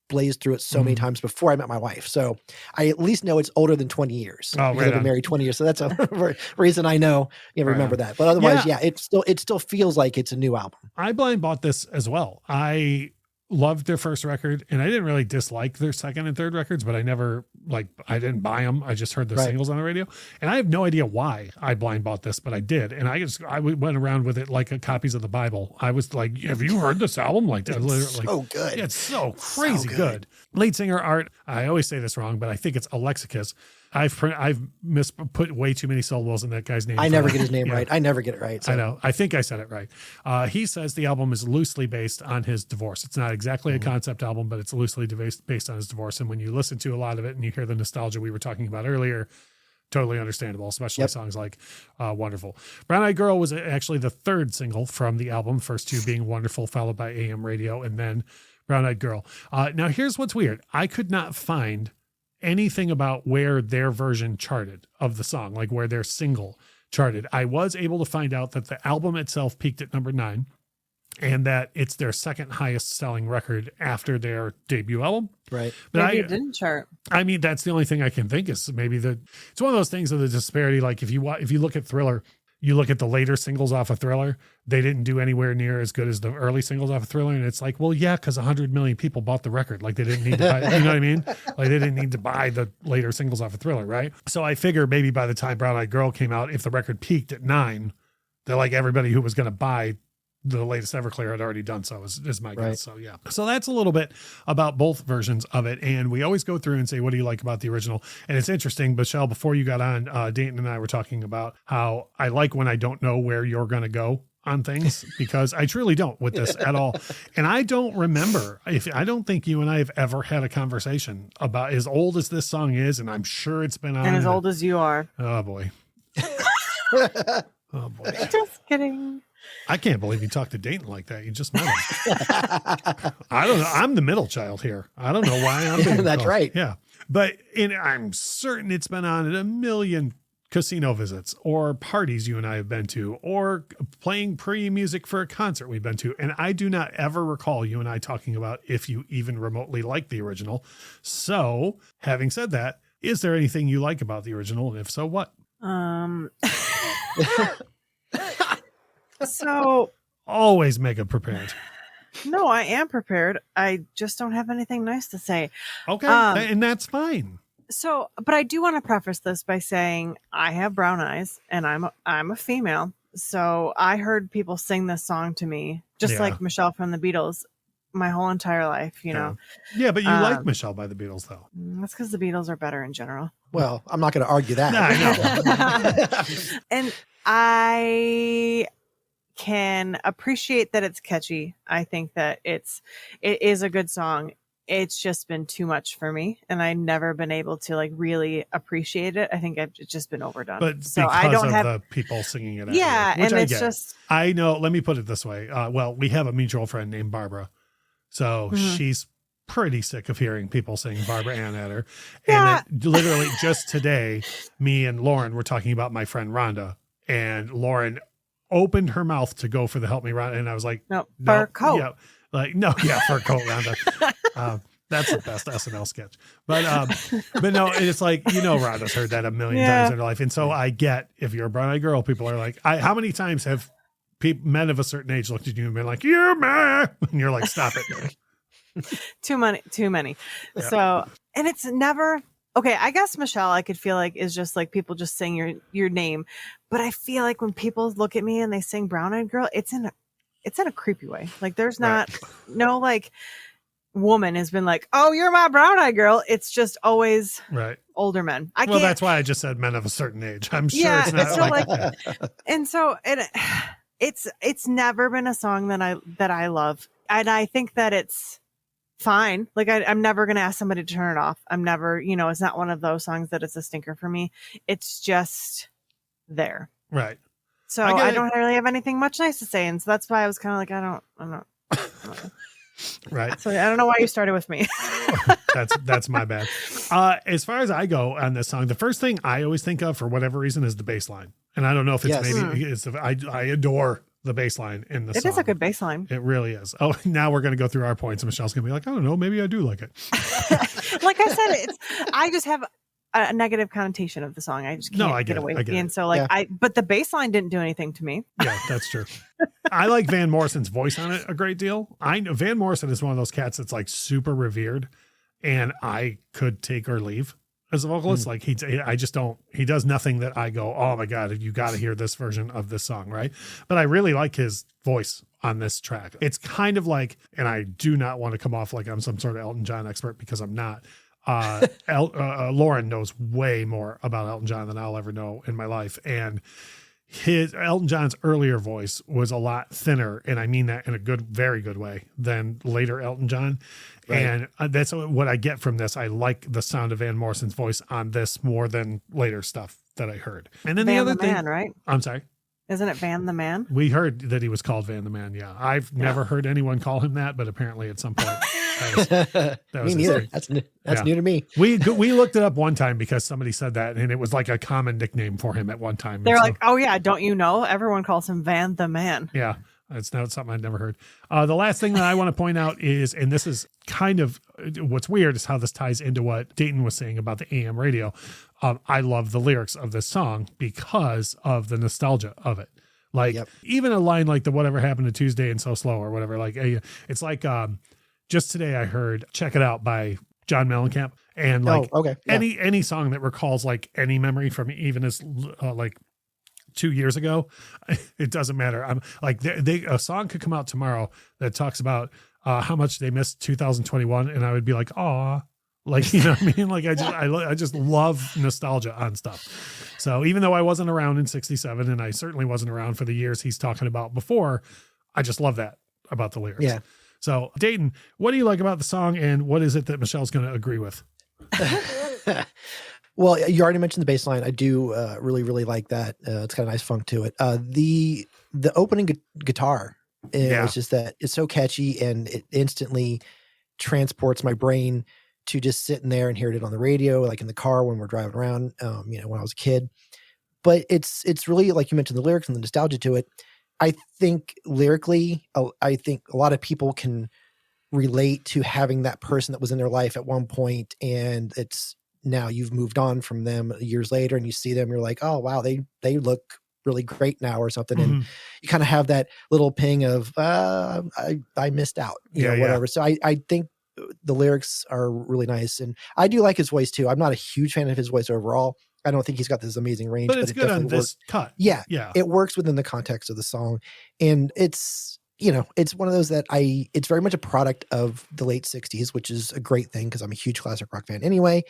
blazed through it so many times before I met my wife. So I at least know it's older than 20 years. Oh, because I've been married 20 years. So that's a reason I know remember that. But otherwise, it still feels like it's a new album. I blind bought this as well. I loved their first record, and I didn't really dislike their second and third records, but I didn't buy them. I just heard their singles on the radio, and I have no idea why I blind bought this, but I did. And I went around with it like copies of the Bible. I was like, have you heard this album? Like, it's so good. Yeah, it's so crazy good. Lead singer Art, I always say this wrong, but I think it's Alexicus. I've put way too many syllables in that guy's name. I never get his name right. I never get it right. So. I know. I think I said it right. He says the album is loosely based on his divorce. It's not exactly a concept album, but it's loosely based on his divorce. And when you listen to a lot of it and you hear the nostalgia we were talking about earlier, totally understandable, especially songs like Wonderful. Brown Eyed Girl was actually the third single from the album, first two being Wonderful, followed by AM Radio, and then Brown Eyed Girl. Now, here's what's weird. I could not find anything about where their version charted of the song, like where their single charted. I was able to find out that the album itself peaked at number 9 and that it's their second highest selling record after their debut album. Right. But maybe it didn't chart. I mean, that's the only thing I can think is maybe it's one of those things of the disparity. Like if you look at Thriller, you look at the later singles off of Thriller, they didn't do anywhere near as good as the early singles off of Thriller. And it's like, well, yeah, because 100 million people bought the record. Like they didn't need to buy, you know what I mean? Like they didn't need to buy the later singles off of Thriller, right? So I figure maybe by the time Brown Eyed Girl came out, if the record peaked at 9, they're like everybody who was going to buy the latest Everclear had already done so, is my guess. So yeah. So that's a little bit about both versions of it. And we always go through and say, what do you like about the original? And it's interesting, Michelle, before you got on, Dayton and I were talking about how I like when I don't know where you're going to go on things, because I truly don't with this at all. And I don't remember, I don't think you and I have ever had a conversation about as old as this song is. And I'm sure it's been on. And as old as you are. Oh boy. Oh boy. Just kidding. I can't believe you talked to Dayton like that. You just met him. I don't know. I'm the middle child here. I don't know why I'm being That's called. right. Yeah. But I'm certain it's been on at a million casino visits or parties you and I have been to, or playing pre-music for a concert we've been to. And I do not ever recall you and I talking about if you even remotely like the original. So having said that, is there anything you like about the original? And if so, what? So always mega prepared. No, I am prepared. I just don't have anything nice to say. Okay. And that's fine. So, but I do want to preface this by saying I have brown eyes and I'm a female. So I heard people sing this song to me, just like Michelle from the Beatles, my whole entire life, you know? Yeah, but you like Michelle by the Beatles though. That's because the Beatles are better in general. Well, I'm not going to argue that. No. And I can appreciate that it's catchy. I think that it is a good song. It's just been too much for me, and I've never been able to like really appreciate it. I think it's just been overdone. But so because I don't of have the people singing it. Yeah, which and I it's get. just I know. Let me put it this way. Well, we have a mutual friend named Barbara, so she's pretty sick of hearing people sing Barbara Ann at her. Yeah. And literally just today, me and Lauren were talking about my friend Rhonda, and Lauren opened her mouth to go for the help me Rhonda, and I was like, no, fur coat. Yeah, like no, yeah, fur coat Rhonda. That's the best SNL sketch. But no, it's like, you know, Rhonda's heard that a million times in her life. And so I get, if you're a brown eyed girl, people are like, how many times have men of a certain age looked at you and been like, you're mad. And you're like, stop it. Too many. Yeah. So, and it's never, okay, I guess Michelle, I could feel like is just like people just saying your name. But I feel like when people look at me and they sing brown eyed girl, it's in a creepy way. Like there's not no like woman has been like, oh, you're my brown eyed girl. It's just always older men. Well, that's why I just said men of a certain age. I'm sure it's not so like and so it's never been a song that I love. And I think that it's fine. Like I'm never going to ask somebody to turn it off. I'm never, it's not one of those songs that it's a stinker for me. It's just there. Right. So I don't really have anything much nice to say. And so that's why I was kind of like, I'm not. Right. So I don't know why you started with me. That's my bad. As far as I go on this song, the first thing I always think of for whatever reason is the bass line. And I don't know if it's I adore the bass line in the song. It is a good bass line. It really is. Oh, now we're going to go through our points and Michelle's going to be like, I don't know, maybe I do like it. Like I said, I just have a negative connotation of the song. I just can't get away with it. And so but the bass line didn't do anything to me. Yeah, that's true. I like Van Morrison's voice on it a great deal. I know Van Morrison is one of those cats that's like super revered and I could take or leave as a vocalist. Like I just don't, he does nothing that I go, oh my God, you got to hear this version of this song. Right. But I really like his voice on this track. It's kind of like, and I do not want to come off like I'm some sort of Elton John expert because I'm not. Lauren knows way more about Elton John than I'll ever know in my life. And Elton John's earlier voice was a lot thinner. And I mean that in a good, very good way than later Elton John. Right. And that's what I get from this. I like the sound of Van Morrison's voice on this more than later stuff that I heard. And then Van the other the thing, Man, right? I'm sorry. Isn't it Van the Man? We heard that he was called Van the Man. Yeah. I've never heard anyone call him that, but apparently at some point. That was me neither. That's new to me. We looked it up one time because somebody said that, and it was like a common nickname for him at one time. They're like, oh yeah, don't you know? Everyone calls him Van the Man. Yeah, it's not something I'd never heard. The last thing that I want to point out is, and this is kind of what's weird, is how this ties into what Dayton was saying about the AM radio. I love the lyrics of this song because of the nostalgia of it. Like even a line like the "Whatever Happened to Tuesday and So Slow" or whatever. Like it's like. Just today I heard Check It Out by John Mellencamp, and like any song that recalls like any memory from even as like 2 years ago, it doesn't matter. I'm like, a song could come out tomorrow that talks about how much they missed 2021. And I would be like, aw, like, you know what I mean? Like I just love nostalgia on stuff. So even though I wasn't around in 67 and I certainly wasn't around for the years he's talking about before, I just love that about the lyrics. Yeah. So, Dayton, what do you like about the song, and what is it that Michelle's going to agree with? Well, you already mentioned the bass line. I do really, really like that. It's got a nice funk to it. The opening guitar is just that it's so catchy, and it instantly transports my brain to just sitting there and hearing it on the radio, like in the car when we're driving around, when I was a kid. But it's really, like you mentioned, the lyrics and the nostalgia to it. I think lyrically, I think a lot of people can relate to having that person that was in their life at one point, and it's now you've moved on from them years later, and you see them, you're like, oh wow, they look really great now or something. And you kind of have that little ping of, I missed out, whatever. So I think the lyrics are really nice, and I do like his voice too. I'm not a huge fan of his voice overall. I don't think he's got this amazing range, but it's good on this cut. Yeah. It works within the context of the song. And it's, it's one of those that it's very much a product of the late 60s, which is a great thing because I'm a huge classic rock fan anyway.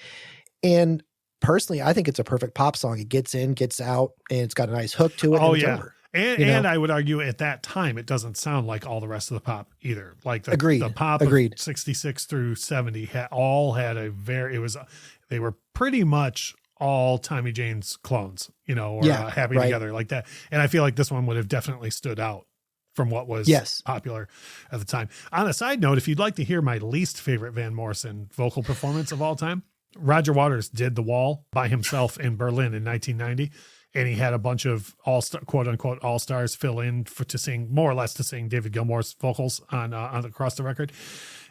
And personally, I think it's a perfect pop song. It gets in, gets out, and it's got a nice hook to it. Oh, and it's yeah. over. And I would argue at that time, it doesn't sound like all the rest of the pop either. Like the pop of 66 through 70 they were pretty much all Tommy Jane's clones, or Happy Together like that. And I feel like this one would have definitely stood out from what was popular at the time. On a side note, if you'd like to hear my least favorite Van Morrison vocal performance of all time, Roger Waters did The Wall by himself in Berlin in 1990. And he had a bunch of quote unquote all-stars fill in to sing David Gilmour's vocals on across the record.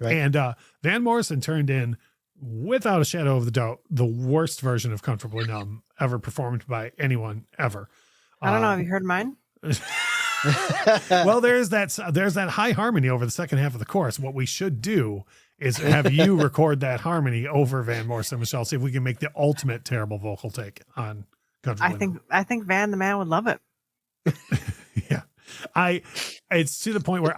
Right. And Van Morrison turned in, without a shadow of a doubt, the worst version of Comfortably Numb ever performed by anyone ever. I don't know. Have you heard mine? Well, there's that high harmony over the second half of the chorus. What we should do is have you record that harmony over Van Morrison, Michelle, see if we can make the ultimate terrible vocal take on Comfortably Numb. I think Van the Man would love it. Yeah. It's to the point where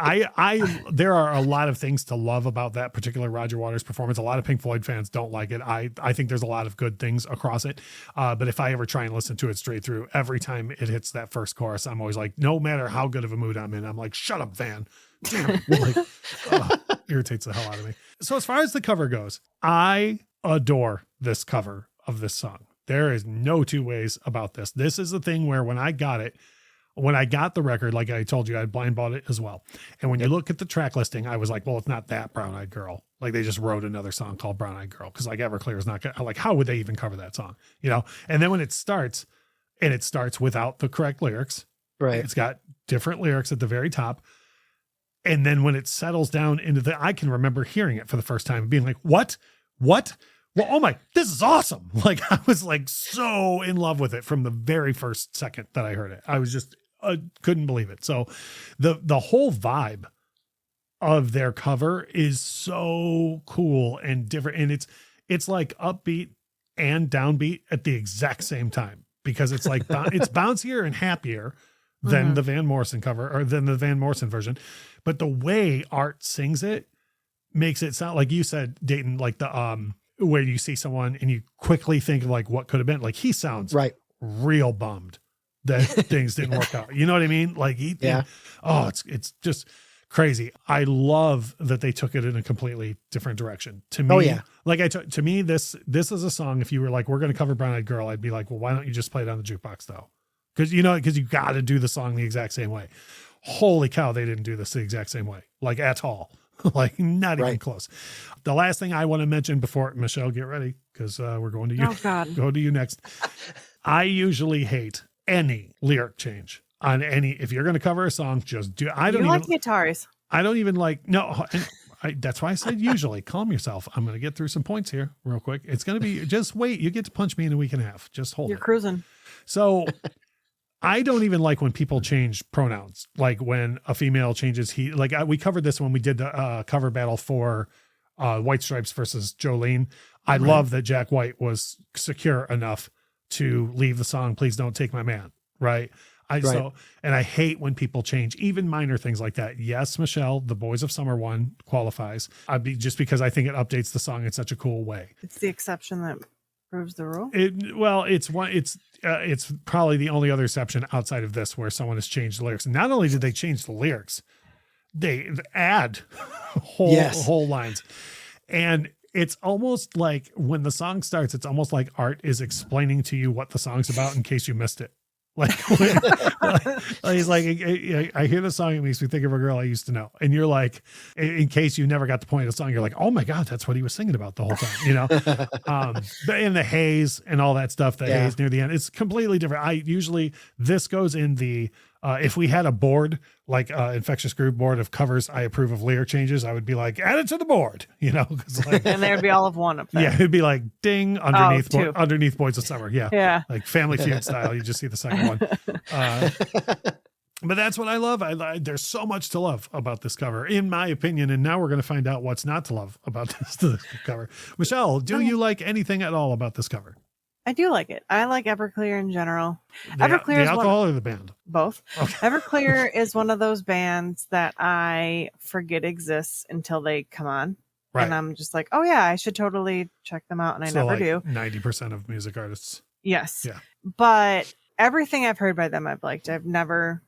there are a lot of things to love about that particular Roger Waters performance. A lot of Pink Floyd fans don't like it. I think there's a lot of good things across it. But if I ever try and listen to it straight through, every time it hits that first chorus, I'm always like, no matter how good of a mood I'm in, I'm like, shut up, Van. Damn. Irritates the hell out of me. So as far as the cover goes, I adore this cover of this song. There is no two ways about this. This is the thing where when I got it, When I got the record, like I told you, I blind bought it as well. And when you look at the track listing, I was like, well, it's not that Brown Eyed Girl. Like they just wrote another song called Brown Eyed Girl. Cause like Everclear is not like, how would they even cover that song? You know? And then when it starts without the correct lyrics, right? It's got different lyrics at the very top. And then when it settles down into I can remember hearing it for the first time and being like, what? Well, oh my, this is awesome. Like I was like so in love with it from the very first second that I heard it. I was just, couldn't believe it. So the whole vibe of their cover is so cool and different. And it's like upbeat and downbeat at the exact same time, because it's like, it's bouncier and happier than the Van Morrison cover or than the Van Morrison version. But the way Art sings it makes it sound like you said, Dayton, like the, where you see someone and you quickly think of like what could have been. Like he sounds real bummed that things didn't work out. You know what I mean? Like it's just crazy. I love that they took it in a completely different direction. To me, to me, this is a song. If you were like, we're going to cover Brown Eyed Girl, I'd be like, well, why don't you just play it on the jukebox though? Because you got to do the song the exact same way. Holy cow, they didn't do this the exact same way, like at all. Like not even close. The last thing I want to mention before Michelle, get ready, because we're going to you. Oh God. Go to you next. I usually hate any lyric change on any. If you're going to cover a song, just do. I don't even like guitars. I don't even like that's why I said usually. Calm yourself. I'm going to get through some points here real quick. It's going to be just wait. You get to punch me in a week and a half. Just hold. You're cruising. So. I don't even like when people change pronouns, like when a female changes he. Like we covered this when we did the cover battle for White Stripes versus Jolene. I love that Jack White was secure enough to leave the song "Please Don't Take My Man." Right. And I hate when people change even minor things like that. Yes, Michelle, the Boys of Summer one qualifies. Just because I think it updates the song in such a cool way. It's the exception that proves the rule. It's probably the only other exception outside of this where someone has changed the lyrics. And not only did they change the lyrics, they add whole lines. And it's almost like when the song starts, it's almost like Art is explaining to you what the song's about in case you missed it. Like he's like, I hear the song, it makes me think of a girl I used to know. And you're like, in case you never got the point of the song, you're like, oh my God, that's what he was singing about the whole time, but in the haze and all that stuff, haze near the end, it's completely different. This goes in the, if we had a board, like Infectious Groove board of covers, I approve of lyric changes, I would be like, add it to the board, like, and there'd be all of one up there. Yeah. It'd be like ding underneath Boys of Summer. Yeah. Yeah. Like Family Feud style. You just see the second one. But that's what I love. There's so much to love about this cover, in my opinion. And now we're going to find out what's not to love about this cover. Michelle, do you like anything at all about this cover? I do like it. I like Everclear in general. Everclear is alcohol or the band? Both. Okay. Everclear is one of those bands that I forget exists until they come on. Right. And I'm just like, oh yeah, I should totally check them out. And I never do. 90% of music artists. Yes. Yeah. But everything I've heard by them, I've liked. I've never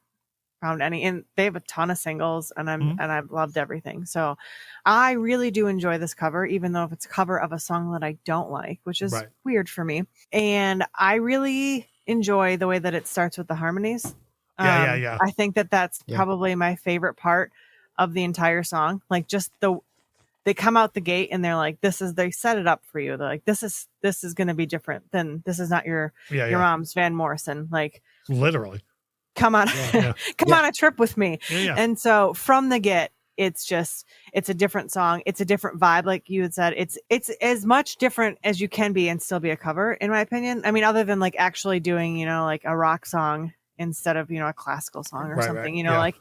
found any, and they have a ton of singles, and I've loved everything. So I really do enjoy this cover, even though if it's a cover of a song that I don't like, which is weird for me. And I really enjoy the way that it starts with the harmonies. Yeah. I think that's probably my favorite part of the entire song. Like just they come out the gate and they're like, they set it up for you. They're like, this is going to be different than this is not your mom's Van Morrison. Like literally. Come on, on a trip with me. Yeah. And so from the get, it's a different song. It's a different vibe. Like you had said, it's as much different as you can be and still be a cover, in my opinion. I mean, other than like actually doing, like a rock song instead of, a classical song or something, like,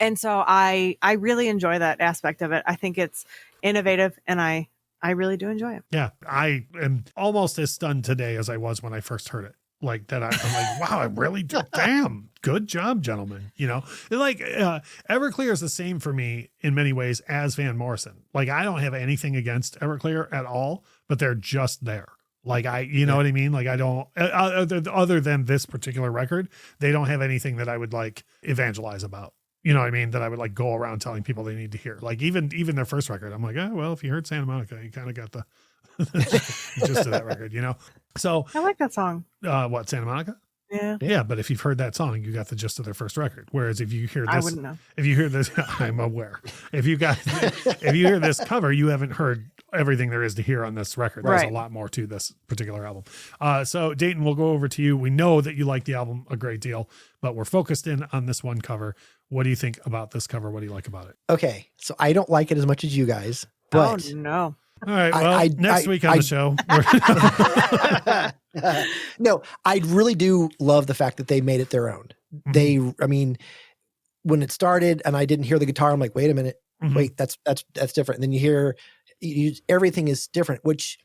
and so I really enjoy that aspect of it. I think it's innovative and I really do enjoy it. Yeah. I am almost as stunned today as I was when I first heard it. Like that, I'm like, wow, I really do. Damn, good job, gentlemen. Like Everclear is the same for me in many ways as Van Morrison. Like I don't have anything against Everclear at all, but they're just there. Like you know what I mean? Like I don't, other than this particular record, they don't have anything that I would like evangelize about. You know what I mean? That I would like go around telling people they need to hear. Like even their first record, I'm like, well, if you heard Santa Monica, you kind of got the gist of that record, So I like that song. What, Santa Monica? Yeah, but if you've heard that song, you got the gist of their first record. Whereas if you hear this, I wouldn't know. If you hear this, I'm aware. If you hear this cover, you haven't heard everything there is to hear on this record. There's a lot more to this particular album. So Dayton, we'll go over to you. We know that you like the album a great deal, but we're focused in on this one cover. What do you think about this cover? What do you like about it? Okay, so I don't like it as much as you guys, but no. All right. Well, next week on the show. No, I really do love the fact that they made it their own. I mean, when it started and I didn't hear the guitar, I'm like, wait a minute, wait, that's different. And then you hear everything is different, which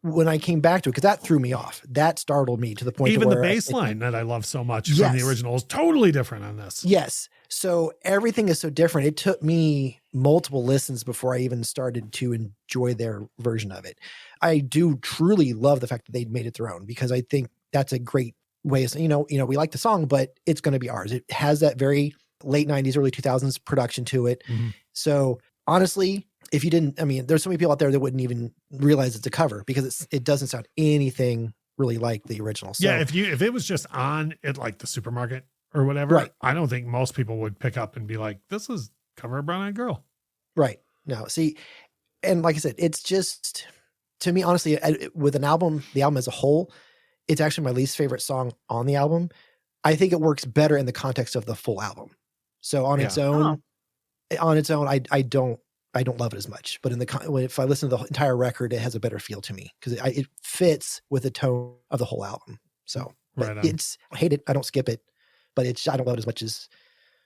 when I came back to it, because that threw me off. That startled me to the point even to the where bass line that I love so much from the original is totally different on this. Yes. So everything is so different. It took me multiple listens before I even started to enjoy their version of it. I do truly love the fact that they made it their own, because I think that's a great way of saying, we like the song, but it's going to be ours. It has that very late 90s, early 2000s production to it. So honestly, if you didn't, there's so many people out there that wouldn't even realize it's a cover, because it doesn't sound anything really like the original. So, yeah, if it was just on at like the supermarket or whatever, I don't think most people would pick up and be like, this is cover of Brown Eyed Girl. Right. No, see, and like I said, it's just, to me, honestly, with the album as a whole, it's actually my least favorite song on the album. I think it works better in the context of the full album. So on its own, I don't love it as much. But if I listen to the entire record, it has a better feel to me, because it fits with the tone of the whole album. So I hate it. I don't skip it, but I don't love it as much as,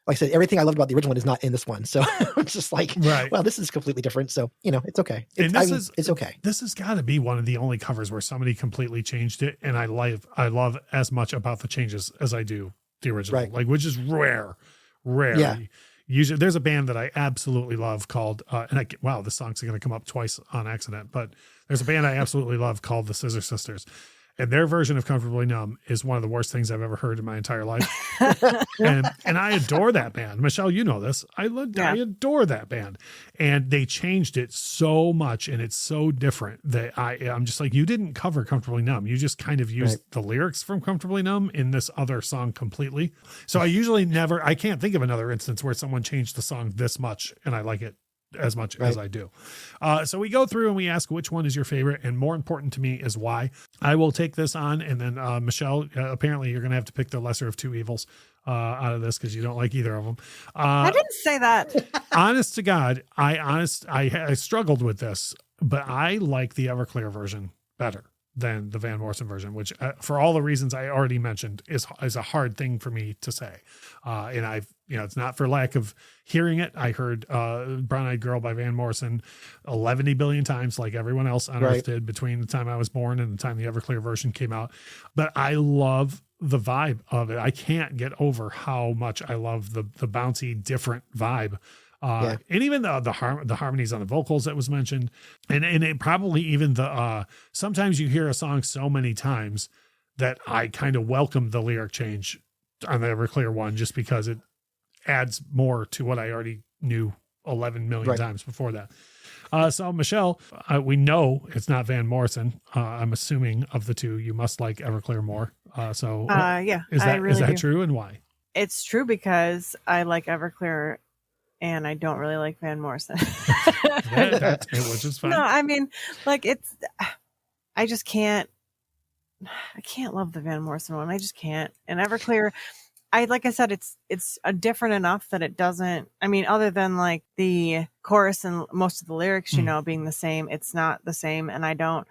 like I said, everything I loved about the original one is not in this one. So it's just like, well, this is completely different. So, it's okay. It's okay. This has got to be one of the only covers where somebody completely changed it. And I love as much about the changes as I do the original, which is rare. Yeah. Usually there's a band that I absolutely love called, this song's going to come up twice on accident, but there's a band I absolutely love called the Scissor Sisters. And their version of Comfortably Numb is one of the worst things I've ever heard in my entire life. and I adore that band. Michelle, you know this. I adore that band. And they changed it so much, and it's so different that I'm just like, you didn't cover Comfortably Numb. You just kind of used the lyrics from Comfortably Numb in this other song completely. So I can't think of another instance where someone changed the song this much and I like it as much as I do. So we go through and we ask which one is your favorite, and more important to me is why. I will take this on, and then Michelle, apparently you're going to have to pick the lesser of two evils out of this, because you don't like either of them. I didn't say that. Honest to God, I struggled with this, but I like the Everclear version better than the Van Morrison version, which for all the reasons I already mentioned is a hard thing for me to say. And it's not for lack of hearing it. I heard Brown Eyed Girl by Van Morrison 11 billion times, like everyone else on earth did, between the time I was born and the time the Everclear version came out. But I love the vibe of it. I can't get over how much I love the bouncy, different vibe. And even the harmonies on the vocals that was mentioned, and it probably even sometimes you hear a song so many times that I kind of welcome the lyric change on the Everclear one, just because it adds more to what I already knew 11 million times before that. So Michelle, we know it's not Van Morrison. I'm assuming of the two, you must like Everclear more. Is that true, and why? It's true because I like Everclear and I don't really like Van Morrison. Which is fine. No, I mean, like I just can't. I can't love the Van Morrison one. I just can't. And Everclear, like I said, it's different enough that it doesn't. I mean, other than like the chorus and most of the lyrics, being the same, it's not the same. And I don't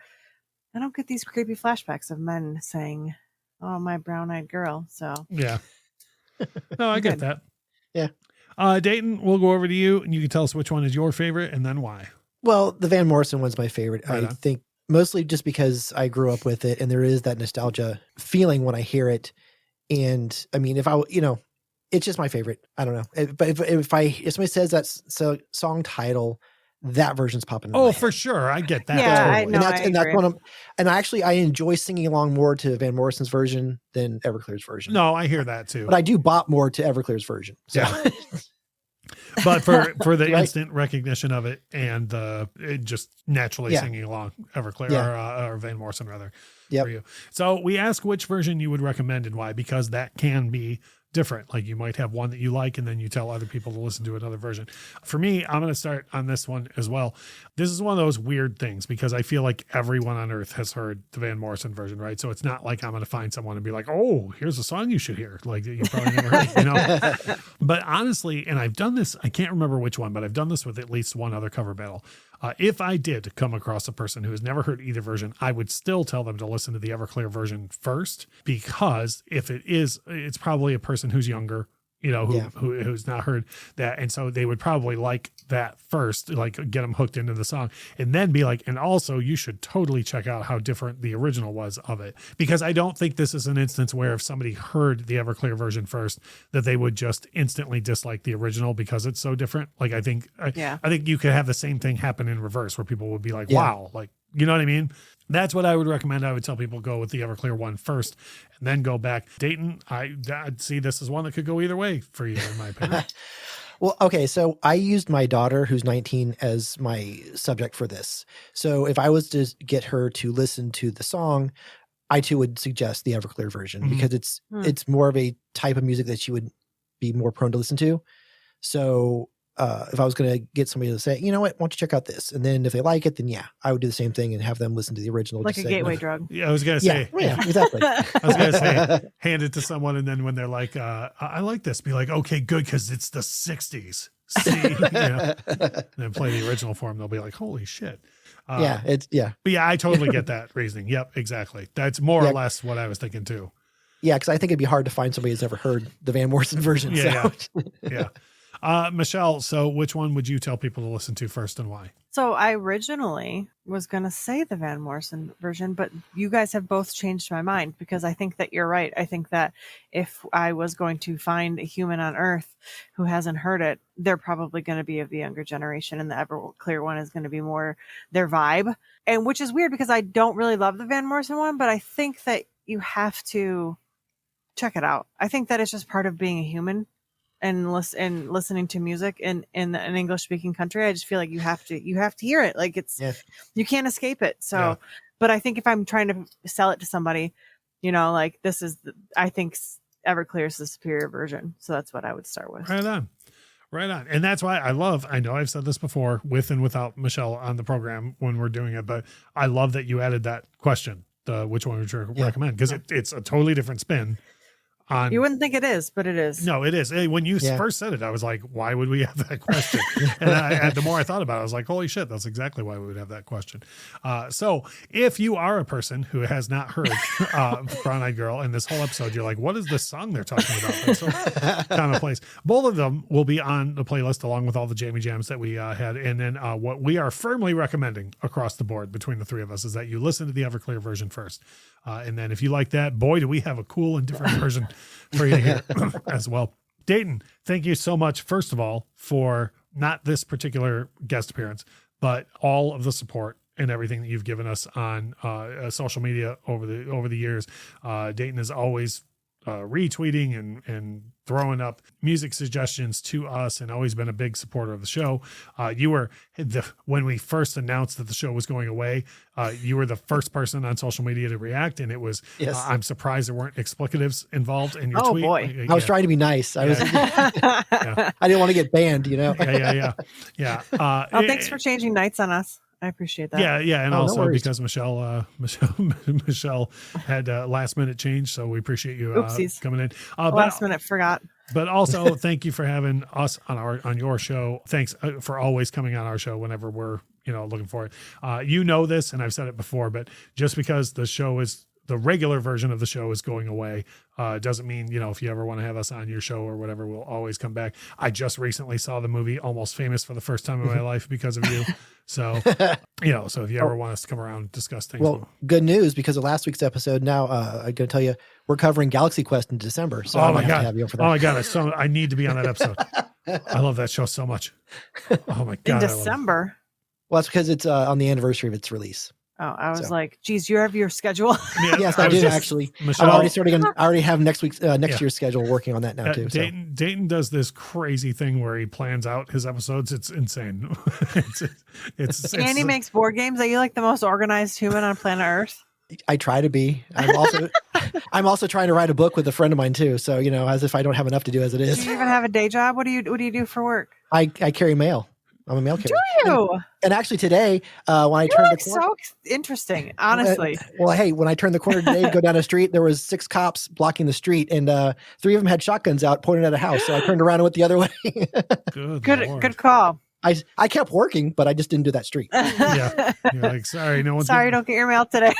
get these creepy flashbacks of men saying, "Oh, my brown-eyed girl." So yeah, no, I get that. Yeah. Dayton, we'll go over to you, and you can tell us which one is your favorite and then why. Well, the Van Morrison one's my favorite. I think mostly just because I grew up with it, and there is that nostalgia feeling when I hear it. And I mean, it's just my favorite. I don't know. But if somebody says that song title, that version's popping in my head. For sure. I get that. Yeah, totally. That's one of, and actually I enjoy singing along more to Van Morrison's version than Everclear's version. No, I hear that too. But I do bop more to Everclear's version. So. Yeah. But for the Right. instant recognition of it and it just naturally singing along, Everclear or Van Morrison rather, for you. So we ask which version you would recommend and why, because that can be different. Like you might have one that you like and then you tell other people to listen to another version. For me, I'm going to start on this one as well. This is one of those weird things because I feel like everyone on earth has heard the Van Morrison version, right? So it's not like I'm going to find someone and be like, oh, here's a song you should hear. Like you probably never heard, you know? But honestly, and I've done this, I can't remember which one, but I've done this with at least one other cover battle. If I did come across a person who has never heard either version, I would still tell them to listen to the Everclear version first, because if it is, it's probably a person who's younger, you know, who's not heard that. And so they would probably like that first, like get them hooked into the song and then be like, and also you should totally check out how different the original was of it. Because I don't think this is an instance where if somebody heard the Everclear version first, that they would just instantly dislike the original because it's so different. Like I think you could have the same thing happen in reverse where people would be like, wow, like, you know what I mean? That's what I would recommend. I would tell people go with the Everclear one first and then go back. Dayton, I'd see this as one that could go either way for you, in my opinion. Well, okay. So I used my daughter, who's 19, as my subject for this. So if I was to get her to listen to the song, I too would suggest the Everclear version because it's more of a type of music that she would be more prone to listen to. So if I was going to get somebody to say, you know what, why don't you check out this? And then if they like it, then I would do the same thing and have them listen to the original. Like a gateway drug. Yeah, I was going to say. Yeah, exactly. I was going to say, hand it to someone. And then when they're like, I like this, be like, okay, good. Cause it's the 60s. See, and then play the original for them. They'll be like, holy shit. But yeah, I totally get that reasoning. Yep, exactly. That's more or less what I was thinking too. Yeah. Cause I think it'd be hard to find somebody who's ever heard the Van Morrison version. Yeah. Michelle, so which one would you tell people to listen to first and why? So I originally was going to say the Van Morrison version, but you guys have both changed my mind because I think that you're right. I think that if I was going to find a human on earth who hasn't heard it, they're probably going to be of the younger generation, and the Everclear one is going to be more their vibe. And which is weird because I don't really love the Van Morrison one, but I think that you have to check it out. I think that it's just part of being a human. And listening to music in an English speaking country, I just feel like you have to hear it. Like you can't escape it. So, but I think if I'm trying to sell it to somebody, you know, like I think Everclear is the superior version. So that's what I would start with. Right on. And that's why I know I've said this before with and without Michelle on the program when we're doing it, but I love that you added that question, which one would you recommend? Because it's a totally different spin. You wouldn't think it is, but it is. No, it is. When you first said it, I was like, why would we have that question? And the more I thought about it, I was like, holy shit, that's exactly why we would have that question. So if you are a person who has not heard Brown Eyed Girl in this whole episode, you're like, what is this song they're talking about? That's so commonplace. Both of them will be on the playlist along with all the Jammy Jams that we had. And then what we are firmly recommending across the board between the three of us is that you listen to the Everclear version first. And then if you like that, boy, do we have a cool and different version for you to hear as well. Dayton, thank you so much, first of all, for not this particular guest appearance, but all of the support and everything that you've given us on social media over the years. Dayton is always retweeting and throwing up music suggestions to us and always been a big supporter of the show. You were when we first announced that the show was going away, you were the first person on social media to react. And it was, I'm surprised there weren't explicatives involved in your tweet. Boy. I was trying to be nice. I didn't want to get banned, you know? Yeah. Thanks for changing nights on us. I appreciate that. Yeah. And also because Michelle had last minute change. So we appreciate you coming in. Last minute forgot. But also thank you for having us on your show. Thanks for always coming on our show whenever we're, looking for it. You know this, and I've said it before, but just because the regular version of the show is going away, doesn't mean, if you ever want to have us on your show or whatever, we'll always come back. I just recently saw the movie Almost Famous for the first time in my life because of you. So, so if you ever want us to come around and discuss things. Well, good news, because of last week's episode, now I'm going to tell you, we're covering Galaxy Quest in December. So oh my God. Have you for that. Oh my God. I need to be on that episode. I love that show so much. Oh my God. In December? Well, that's because it's on the anniversary of its release. Oh, I was like, geez, you have your schedule? Yeah, yes, I do actually. Michelle, I'm already starting. I already have next year's schedule working on that now too. Dayton does this crazy thing where he plans out his episodes. It's insane. Andy makes board games. Are you like the most organized human on planet Earth? I try to be. I'm also trying to write a book with a friend of mine too. So as if I don't have enough to do as it is. Do you even have a day job? What do you do for work? I carry mail. I'm a mail carrier. Do you? And actually today, when I turned the corner, so interesting, honestly. Well, hey, when I turned the corner today to go down the street, there was 6 cops blocking the street, and 3 of them had shotguns out pointing at a house. So I turned around and went the other way. Good call. I kept working, but I just didn't do that street. Yeah. You're like, sorry, no one's don't get your mail today.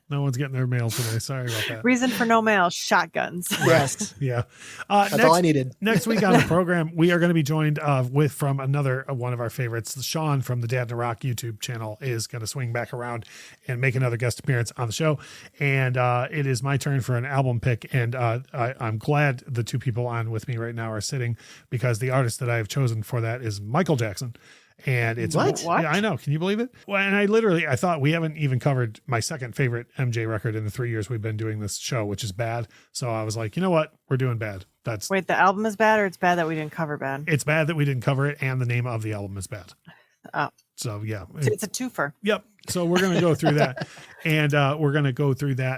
No one's getting their mail today. Sorry about that. Reason for no mail, shotguns. Yes. Yeah. That's all I needed. Next week on the program, we are going to be joined from another one of our favorites. Sean from the Dad in the Rock YouTube channel is going to swing back around and make another guest appearance on the show. And it is my turn for an album pick. And I'm glad the 2 people on with me right now are sitting, because the artist that I have chosen for that is Michael Jackson. And it's what? Yeah, I know. Can you believe it? Well, and I thought we haven't even covered my second favorite MJ record in the 3 years we've been doing this show, which is Bad. So I was like, you know what? We're doing Bad. Wait, the album is bad, or it's bad that we didn't cover Bad? It's bad that we didn't cover it, and the name of the album is Bad. Oh. So yeah. It's a twofer. Yep. So we're going to go through that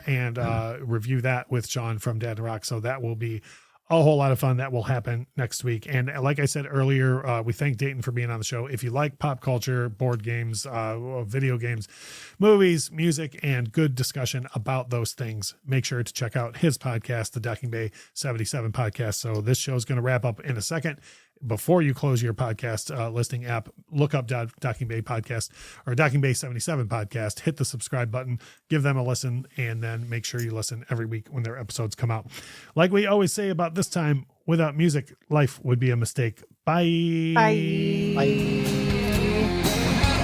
and review that with Sean from Dad in the Rock. So that will be a whole lot of fun. That will happen next week. And like I said earlier, we thank Dayton for being on the show. If you like pop culture, board games, video games, movies, music, and good discussion about those things, make sure to check out his podcast, the Docking Bay 77 podcast. So this show is going to wrap up in a second. Before you close your podcast listing app, look up Docking Bay podcast or Docking Bay 77 podcast, hit the subscribe button, give them a listen, and then make sure you listen every week when their episodes come out. Like we always say about this time, without music, life would be a mistake. Bye. Bye. Bye.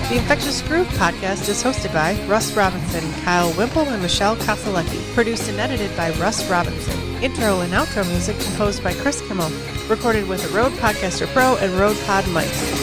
The Infectious Groove Podcast is hosted by Russ Robinson, Kyle Wimple, and Michelle Casalecki. Produced and edited by Russ Robinson. Intro and outro music composed by Chris Kimmel. Recorded with a Rode Podcaster Pro and Rode Pod mics.